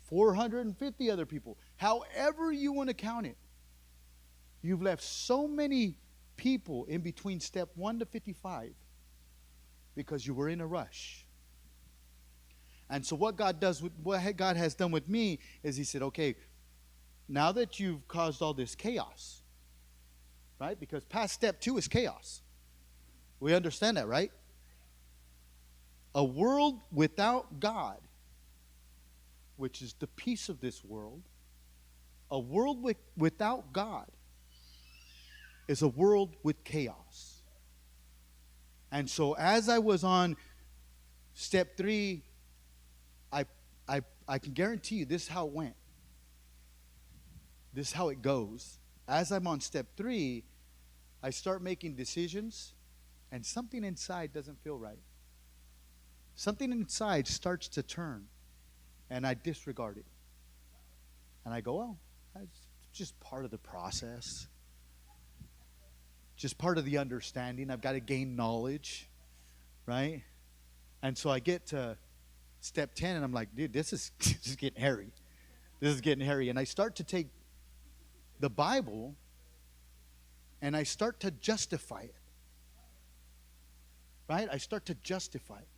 450 other people. However you want to count it. You've left so many people in between step 1 to 55 because you were in a rush. And so what God has done with me is He said, okay, now that you've caused all this chaos, right? Because past step 2 is chaos. We understand that, right? A world without God, which is the peace of this world, a world without God is a world with chaos. And so as I was on step 3, I can guarantee you this is how it went. This is how it goes. As I'm on step 3, I start making decisions, and something inside doesn't feel right. Something inside starts to turn, and I disregard it. And I go, oh, that's just part of the process. Just part of the understanding. I've got to gain knowledge, right? And so I get to step 10, and I'm like, dude, this is getting hairy. This is getting hairy. And I start to take the Bible, and I start to justify it. Right? I start to justify it.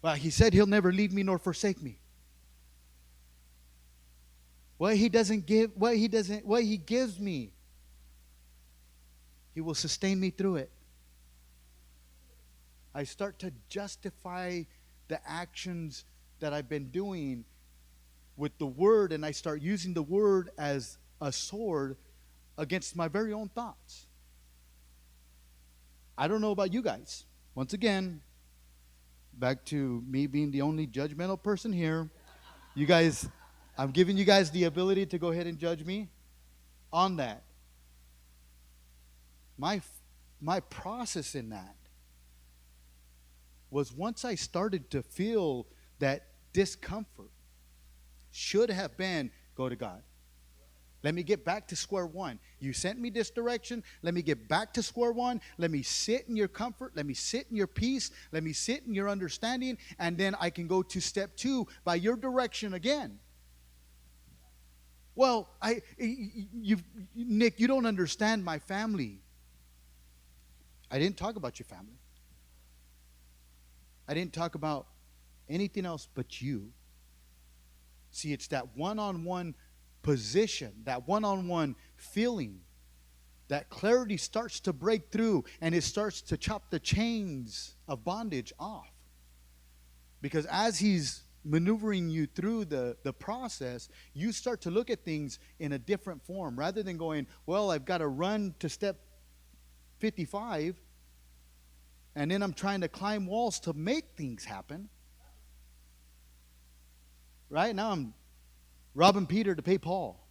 Well, He said He'll never leave me nor forsake me. What He gives me, He will sustain me through it. I start to justify the actions that I've been doing with the Word, and I start using the Word as a sword against my very own thoughts. I don't know about you guys. Once again, back to me being the only judgmental person here. You guys, I'm giving you guys the ability to go ahead and judge me on that. My process in that was once I started to feel that discomfort should have been, go to God. Let me get back to square one. You sent me this direction. Let me get back to square one. Let me sit in your comfort. Let me sit in your peace. Let me sit in your understanding. And then I can go to step 2 by your direction again. Well, Nick, you don't understand my family. I didn't talk about your family. I didn't talk about anything else but you. See, it's that one-on-one position, that one-on-one feeling, that clarity starts to break through, and it starts to chop the chains of bondage off. Because as He's maneuvering you through the process, you start to look at things in a different form. Rather than going, well, I've got to run to step 55, and then I'm trying to climb walls to make things happen. Right now I'm robbing Peter to pay Paul.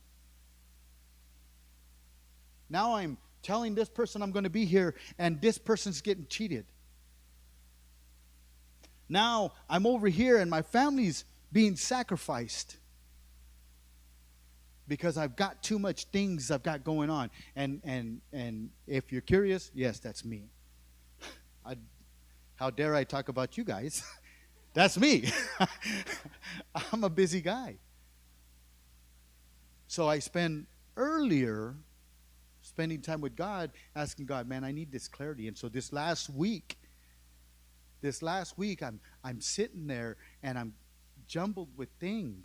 Now I'm telling this person I'm going to be here, and this person's getting cheated. Now I'm over here and my family's being sacrificed because I've got too much things I've got going on. And if you're curious, yes, that's me. How dare I talk about you guys? That's me. I'm a busy guy. So I spend earlier spending time with God, asking God, man, I need this clarity. And so this last week, I'm sitting there and I'm jumbled with things.